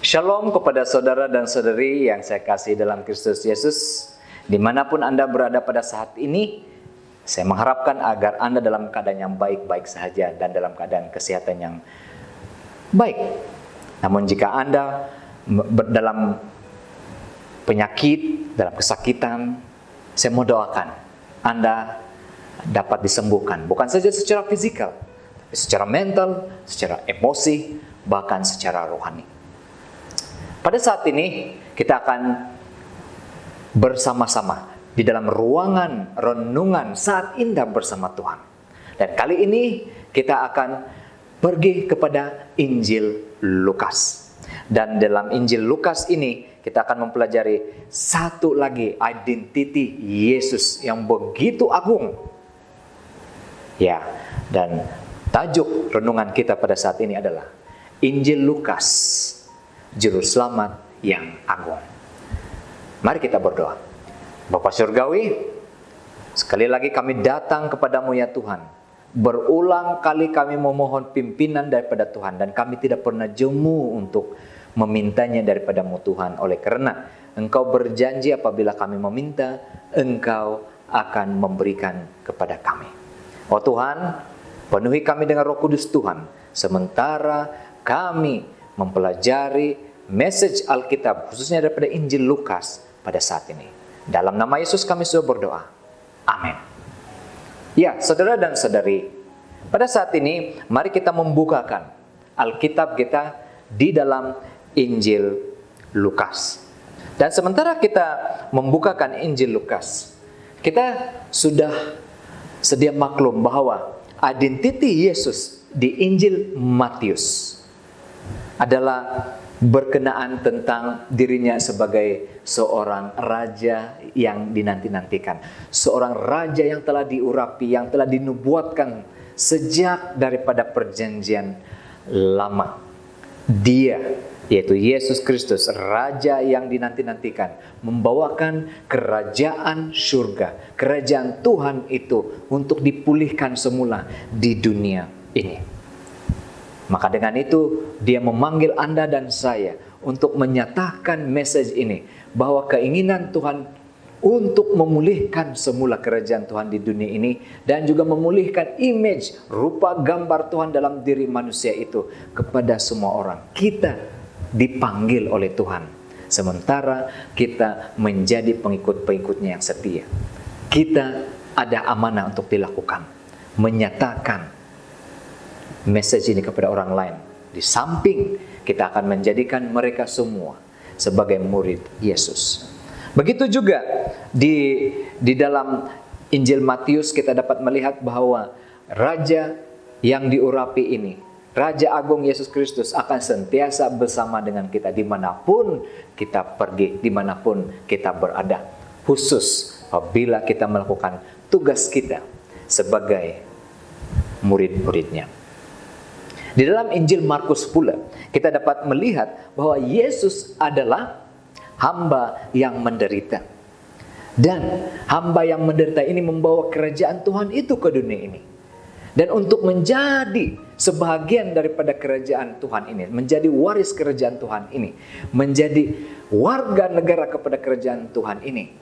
Shalom kepada saudara dan saudari yang saya kasih dalam Kristus Yesus. Dimanapun Anda berada pada saat ini, saya mengharapkan agar Anda dalam keadaan yang baik-baik saja dan dalam keadaan kesehatan yang baik. Namun jika Anda dalam penyakit, dalam kesakitan, saya mau doakan Anda dapat disembuhkan. Bukan saja secara fisikal, tapi secara mental, secara emosi, bahkan secara rohani. Pada saat ini kita akan bersama-sama di dalam ruangan renungan saat indah bersama Tuhan. Dan kali ini kita akan pergi kepada Injil Lukas. Dan dalam Injil Lukas ini kita akan mempelajari satu lagi identiti Yesus yang begitu agung. Ya, dan tajuk renungan kita pada saat ini adalah Injil Lukas, Juru Selamat yang agung. Mari kita berdoa. Bapa Surgawi, sekali lagi kami datang kepadamu ya Tuhan. Berulang kali kami memohon pimpinan daripada Tuhan, dan kami tidak pernah jemu untuk memintanya daripadamu Tuhan. Oleh karena Engkau berjanji apabila kami meminta, Engkau akan memberikan kepada kami. Oh Tuhan, penuhi kami dengan Roh Kudus Tuhan, sementara kami mempelajari message Alkitab, khususnya daripada Injil Lukas pada saat ini. Dalam nama Yesus kami sudah berdoa. Amin. Ya, saudara dan saudari, pada saat ini mari kita membukakan Alkitab kita di dalam Injil Lukas. Dan sementara kita membukakan Injil Lukas, kita sudah sedia maklum bahwa identiti Yesus di Injil Matius adalah berkenaan tentang dirinya sebagai seorang raja yang dinanti-nantikan. Seorang raja yang telah diurapi, yang telah dinubuatkan sejak daripada perjanjian lama. Dia, yaitu Yesus Kristus, raja yang dinanti-nantikan, membawakan kerajaan surga, kerajaan Tuhan itu untuk dipulihkan semula di dunia ini. Maka dengan itu dia memanggil Anda dan saya untuk menyatakan message ini, bahwa keinginan Tuhan untuk memulihkan semula kerajaan Tuhan di dunia ini, dan juga memulihkan image, rupa gambar Tuhan dalam diri manusia itu kepada semua orang. Kita dipanggil oleh Tuhan, sementara kita menjadi pengikut-pengikutnya yang setia. Kita ada amanah untuk dilakukan, menyatakan message ini kepada orang lain. Di samping kita akan menjadikan mereka semua sebagai murid Yesus. Begitu juga di dalam Injil Matius kita dapat melihat bahwa raja yang diurapi ini, Raja Agung Yesus Kristus, akan sentiasa bersama dengan kita dimanapun kita pergi, dimanapun kita berada. Khusus apabila kita melakukan tugas kita sebagai murid-muridnya. Di dalam Injil Markus pula, kita dapat melihat bahwa Yesus adalah hamba yang menderita. Dan hamba yang menderita ini membawa kerajaan Tuhan itu ke dunia ini. Dan untuk menjadi sebahagian daripada kerajaan Tuhan ini, menjadi waris kerajaan Tuhan ini, menjadi warga negara kepada kerajaan Tuhan ini,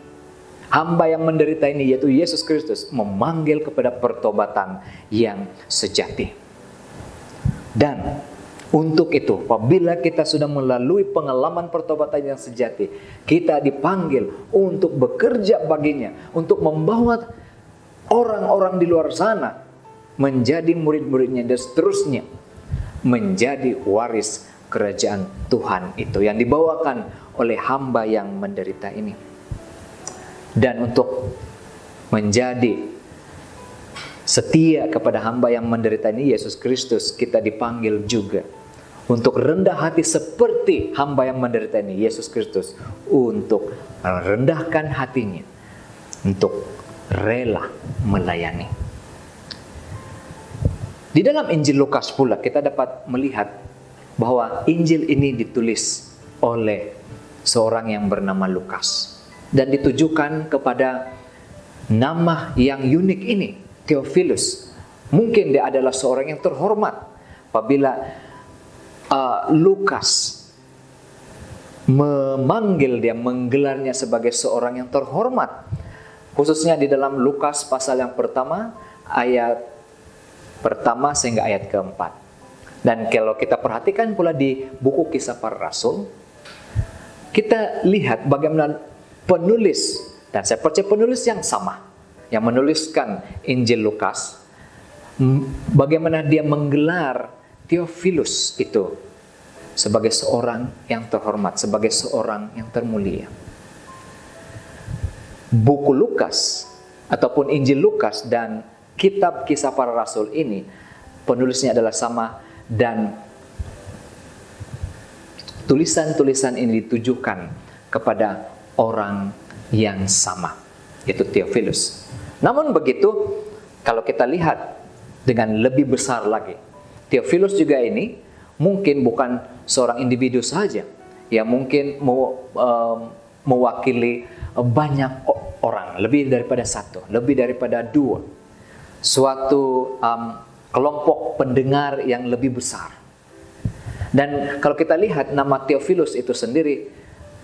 hamba yang menderita ini, yaitu Yesus Kristus, memanggil kepada pertobatan yang sejati. Dan untuk itu, apabila kita sudah melalui pengalaman pertobatan yang sejati, kita dipanggil untuk bekerja baginya, untuk membawa orang-orang di luar sana menjadi murid-muridnya, dan seterusnya menjadi waris kerajaan Tuhan itu yang dibawakan oleh hamba yang menderita ini. Dan untuk menjadi setia kepada hamba yang menderita ini, Yesus Kristus, kita dipanggil juga untuk rendah hati seperti hamba yang menderita ini, Yesus Kristus, untuk merendahkan hatinya, untuk rela melayani. Di dalam Injil Lukas pula kita dapat melihat bahwa Injil ini ditulis oleh seorang yang bernama Lukas, dan ditujukan kepada nama yang unik ini, Theophilus. Mungkin dia adalah seorang yang terhormat apabila Lukas memanggil dia, menggelarnya sebagai seorang yang terhormat. Khususnya di dalam Lukas pasal yang pertama, ayat pertama sehingga ayat keempat. Dan kalau kita perhatikan pula di buku Kisah Para Rasul, kita lihat bagaimana penulis, dan saya percaya penulis yang sama, yang menuliskan Injil Lukas, bagaimana dia menggelar Theophilus itu sebagai seorang yang terhormat, sebagai seorang yang termulia. Buku Lukas ataupun Injil Lukas dan kitab Kisah Para Rasul ini penulisnya adalah sama, dan tulisan-tulisan ini ditujukan kepada orang yang sama, yaitu Theophilus. Namun begitu, kalau kita lihat dengan lebih besar lagi, Theophilus juga ini mungkin bukan seorang individu saja, yang mungkin mewakili banyak orang, lebih daripada satu, lebih daripada dua, suatu kelompok pendengar yang lebih besar. Dan kalau kita lihat nama Theophilus itu sendiri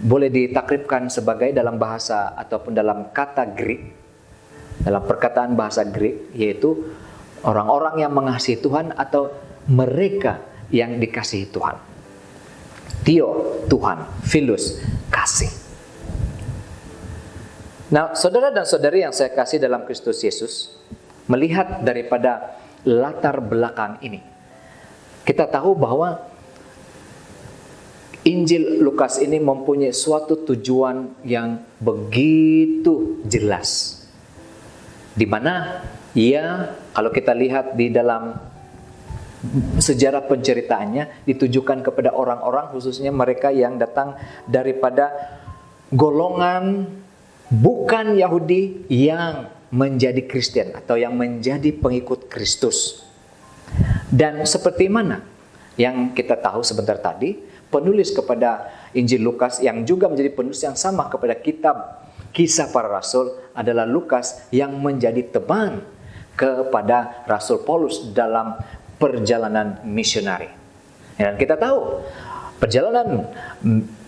boleh ditakribkan sebagai dalam bahasa ataupun dalam kata Greek, dalam perkataan bahasa Greek, yaitu orang-orang yang mengasihi Tuhan atau mereka yang dikasihi Tuhan. Theo, Tuhan, Philus, kasih. Nah, saudara dan saudari yang saya kasih dalam Kristus Yesus, melihat daripada latar belakang ini, kita tahu bahwa Injil Lukas ini mempunyai suatu tujuan yang begitu jelas, di mana ia, kalau kita lihat di dalam sejarah penceritaannya, ditujukan kepada orang-orang, khususnya mereka yang datang daripada golongan bukan Yahudi yang menjadi Kristen atau yang menjadi pengikut Kristus. Dan seperti mana yang kita tahu sebentar tadi, penulis kepada Injil Lukas yang juga menjadi penulis yang sama kepada kitab Kisah Para Rasul adalah Lukas, yang menjadi teman kepada Rasul Paulus dalam perjalanan misionari. Dan kita tahu perjalanan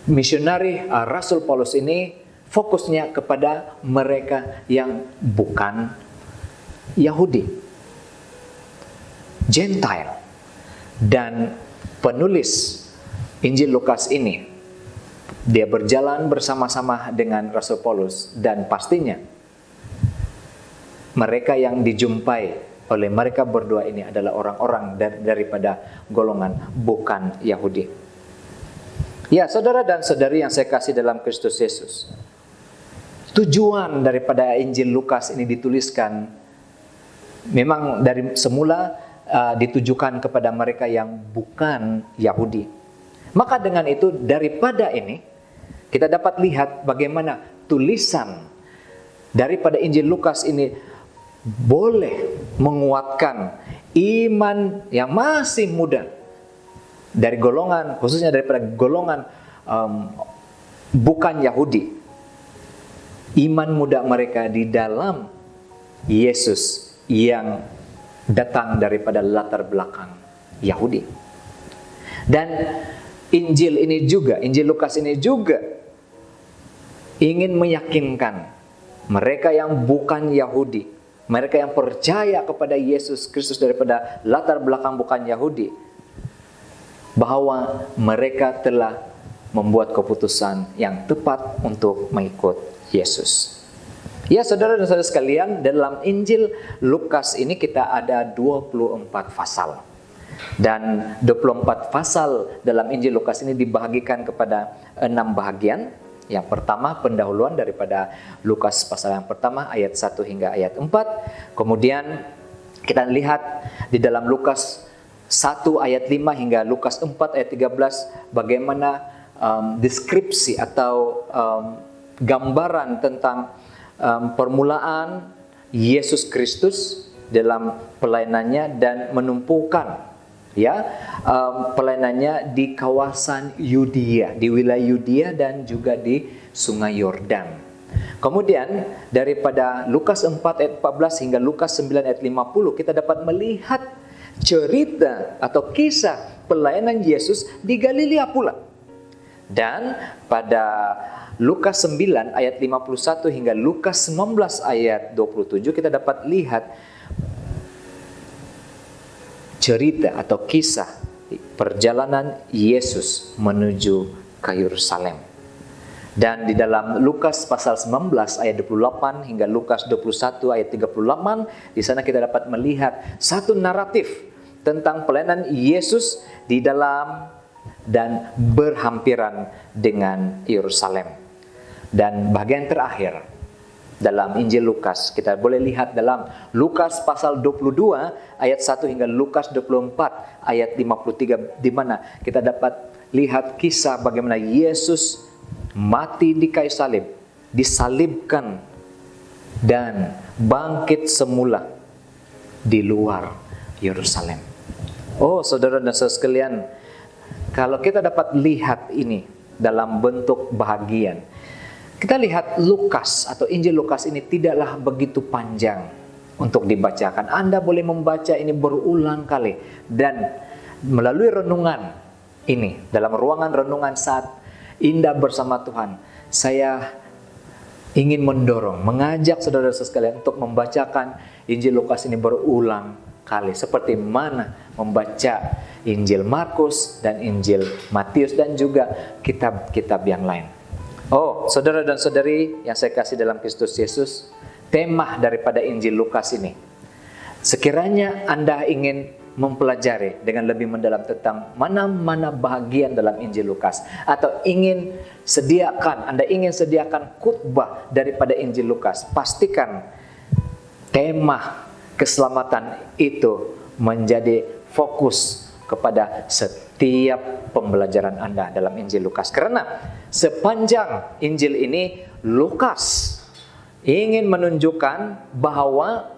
misionari Rasul Paulus ini fokusnya kepada mereka yang bukan Yahudi, Gentile. Dan penulis Injil Lukas ini, dia berjalan bersama-sama dengan Rasul Paulus, dan pastinya mereka yang dijumpai oleh mereka berdua ini adalah orang-orang daripada golongan bukan Yahudi. Ya, saudara dan saudari yang saya kasih dalam Kristus Yesus, tujuan daripada Injil Lukas ini dituliskan memang dari semula ditujukan kepada mereka yang bukan Yahudi. Maka dengan itu, daripada ini kita dapat lihat bagaimana tulisan daripada Injil Lukas ini boleh menguatkan iman yang masih muda dari golongan, khususnya daripada golongan bukan Yahudi. Iman muda mereka di dalam Yesus yang datang daripada latar belakang Yahudi. Dan Injil ini juga, Injil Lukas ini juga ingin meyakinkan mereka yang bukan Yahudi, mereka yang percaya kepada Yesus Kristus daripada latar belakang bukan Yahudi, bahwa mereka telah membuat keputusan yang tepat untuk mengikut Yesus. Ya, saudara dan saudara sekalian, dalam Injil Lukas ini kita ada 24 pasal. Dan 24 pasal dalam Injil Lukas ini dibahagikan kepada 6 bahagian. Yang pertama, pendahuluan daripada Lukas pasal yang pertama ayat 1 hingga ayat 4. Kemudian kita lihat di dalam Lukas 1 ayat 5 hingga Lukas 4 ayat 13 bagaimana deskripsi atau gambaran tentang permulaan Yesus Kristus dalam pelayanannya dan menumpukan pelayanannya di kawasan Yudea, di wilayah Yudea dan juga di Sungai Yordan. Kemudian daripada Lukas 4 ayat 14 hingga Lukas 9 ayat 50 kita dapat melihat cerita atau kisah pelayanan Yesus di Galilea pula. Dan pada Lukas 9 ayat 51 hingga Lukas 19 ayat 27 kita dapat lihat cerita atau kisah perjalanan Yesus menuju ke Yerusalem. Dan di dalam Lukas pasal 19 ayat 28 hingga Lukas 21 ayat 38, di sana kita dapat melihat satu naratif tentang pelayanan Yesus di dalam dan berhampiran dengan Yerusalem. Dan bagian terakhir dalam Injil Lukas, kita boleh lihat dalam Lukas pasal 22 ayat 1 hingga Lukas 24 ayat 53, di mana kita dapat lihat kisah bagaimana Yesus mati di kayu salib, disalibkan dan bangkit semula di luar Yerusalem. Oh, saudara dan saudara sekalian, kalau kita dapat lihat ini dalam bentuk bahagian, kita lihat Lukas atau Injil Lukas ini tidaklah begitu panjang untuk dibacakan. Anda boleh membaca ini berulang kali, dan melalui renungan ini, dalam ruangan renungan saat indah bersama Tuhan, saya ingin mengajak saudara-saudara sekalian untuk membacakan Injil Lukas ini berulang kali, seperti mana membaca Injil Markus dan Injil Matius dan juga kitab-kitab yang lain. Oh, saudara dan saudari yang saya kasih dalam Kristus Yesus, tema daripada Injil Lukas ini, sekiranya Anda ingin mempelajari dengan lebih mendalam tentang mana-mana bahagian dalam Injil Lukas, atau Anda ingin sediakan khotbah daripada Injil Lukas, pastikan tema keselamatan itu menjadi fokus kepada setiap pembelajaran Anda dalam Injil Lukas. Karena sepanjang Injil ini, Lukas ingin menunjukkan bahwa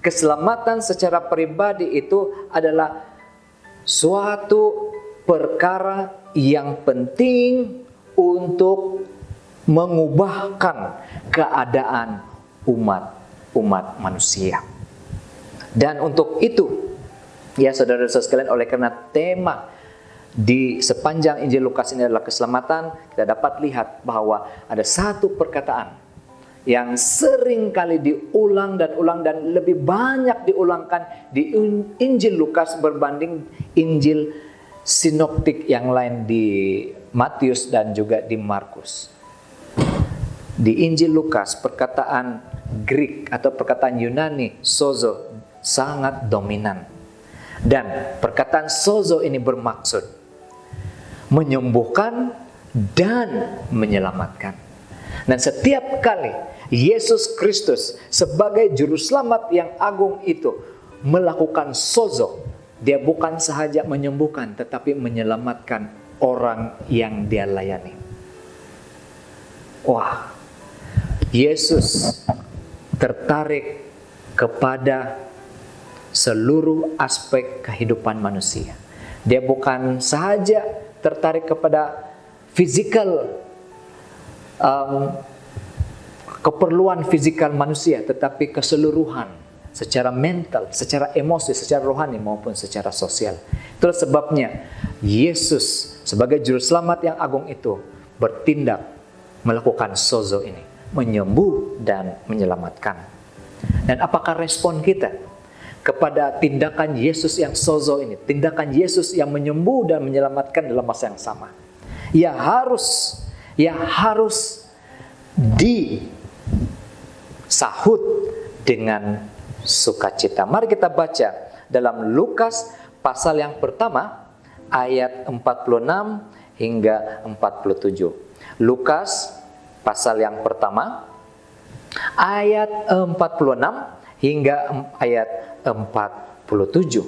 keselamatan secara pribadi itu adalah suatu perkara yang penting untuk mengubahkan keadaan umat manusia. Dan untuk itu, ya saudara-saudara sekalian, oleh karena tema di sepanjang Injil Lukas ini adalah keselamatan, kita dapat lihat bahwa ada satu perkataan yang sering kali diulang dan ulang, dan lebih banyak diulangkan di Injil Lukas berbanding Injil sinoptik yang lain di Matius dan juga di Markus. Di Injil Lukas, perkataan Greek atau perkataan Yunani sozo sangat dominan, dan perkataan sozo ini bermaksud menyembuhkan dan menyelamatkan. Dan setiap kali Yesus Kristus sebagai juru selamat yang agung itu melakukan sozo, dia bukan sahaja menyembuhkan tetapi menyelamatkan orang yang dia layani. Wah, Yesus tertarik kepada seluruh aspek kehidupan manusia. Dia bukan sahaja tertarik kepada fisikal keperluan fisikal manusia, tetapi keseluruhan secara mental, secara emosi, secara rohani maupun secara sosial. Itulah sebabnya Yesus sebagai juru selamat yang agung itu bertindak melakukan sozo ini, menyembuh dan menyelamatkan. Dan apakah respon kita kepada tindakan Yesus yang sozo ini, tindakan Yesus yang menyembuh dan menyelamatkan dalam masa yang sama? Ya harus disahut dengan sukacita. Mari kita baca dalam Lukas pasal yang pertama ayat 46 hingga 47. Lukas pasal yang pertama ayat 46 hingga ayat 47.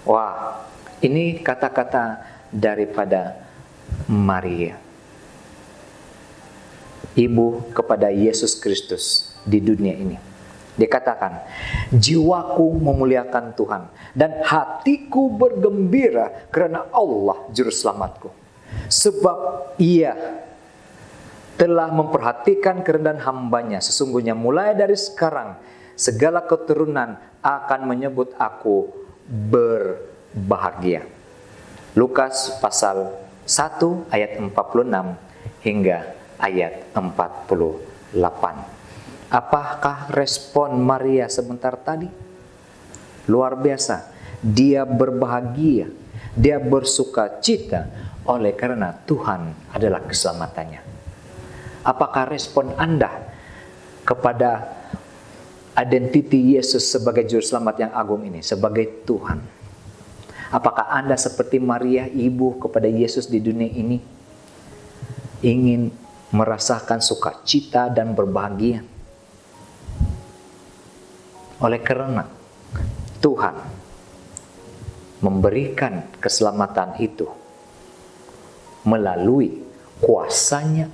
Wah, ini kata-kata daripada Maria, ibu kepada Yesus Kristus di dunia ini. Dikatakan, jiwaku memuliakan Tuhan dan hatiku bergembira karena Allah juru selamatku. Sebab ia telah memperhatikan kerendahan hambanya. Sesungguhnya mulai dari sekarang segala keturunan akan menyebut aku berbahagia. Lukas pasal 1 ayat 46 hingga ayat 48. Apakah respon Maria sebentar tadi? Luar biasa. Dia berbahagia, dia bersuka cita oleh karena Tuhan adalah keselamatannya. Apakah respon Anda kepada identiti Yesus sebagai juru selamat yang agung ini, sebagai Tuhan? Apakah Anda seperti Maria, ibu kepada Yesus di dunia ini, ingin merasakan sukacita dan berbahagia? Oleh karena Tuhan memberikan keselamatan itu melalui kuasanya,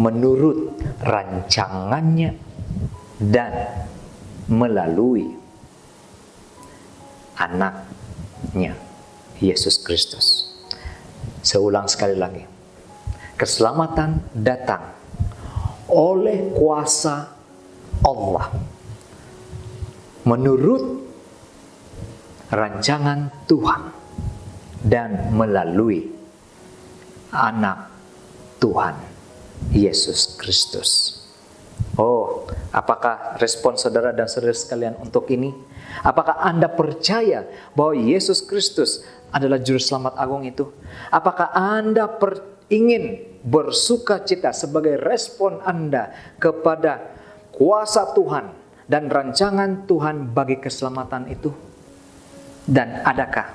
menurut rancangannya, dan melalui anaknya Yesus Kristus. Seulang sekali lagi, keselamatan datang oleh kuasa Allah menurut rancangan Tuhan dan melalui anak Tuhan Yesus Kristus. Oh, apakah respon saudara dan saudara sekalian untuk ini? Apakah Anda percaya bahwa Yesus Kristus adalah juru selamat agung itu? Apakah Anda ingin bersuka cita sebagai respon Anda kepada kuasa Tuhan dan rancangan Tuhan bagi keselamatan itu? Dan adakah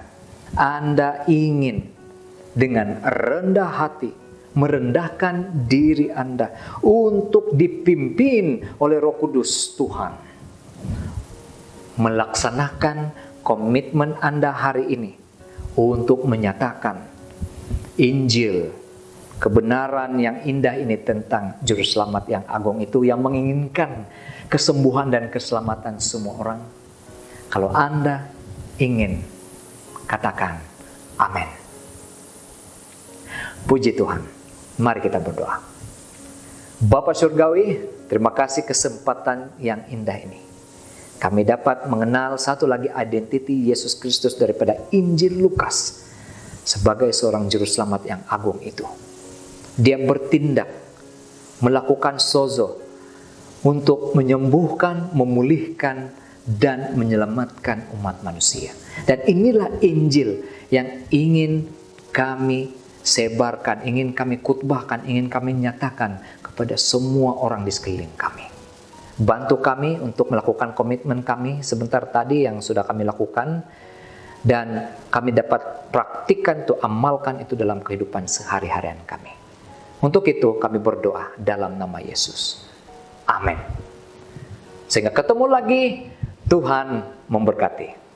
Anda ingin dengan rendah hati merendahkan diri Anda untuk dipimpin oleh Roh Kudus Tuhan, melaksanakan komitmen Anda hari ini untuk menyatakan Injil, kebenaran yang indah ini tentang juru selamat yang agung itu, yang menginginkan kesembuhan dan keselamatan semua orang? Kalau Anda ingin, katakan amin. Puji Tuhan. Mari kita berdoa. Bapa Surgawi, terima kasih kesempatan yang indah ini. Kami dapat mengenal satu lagi identiti Yesus Kristus daripada Injil Lukas sebagai seorang juru selamat yang agung itu. Dia bertindak, melakukan sozo untuk menyembuhkan, memulihkan, dan menyelamatkan umat manusia. Dan inilah Injil yang ingin kami sebarkan, ingin kami khotbahkan, ingin kami nyatakan kepada semua orang di sekeliling kami. Bantu kami untuk melakukan komitmen kami sebentar tadi yang sudah kami lakukan, dan kami dapat praktikkan, amalkan itu dalam kehidupan sehari-harian kami. Untuk itu kami berdoa dalam nama Yesus. Amin. Sehingga ketemu lagi, Tuhan memberkati.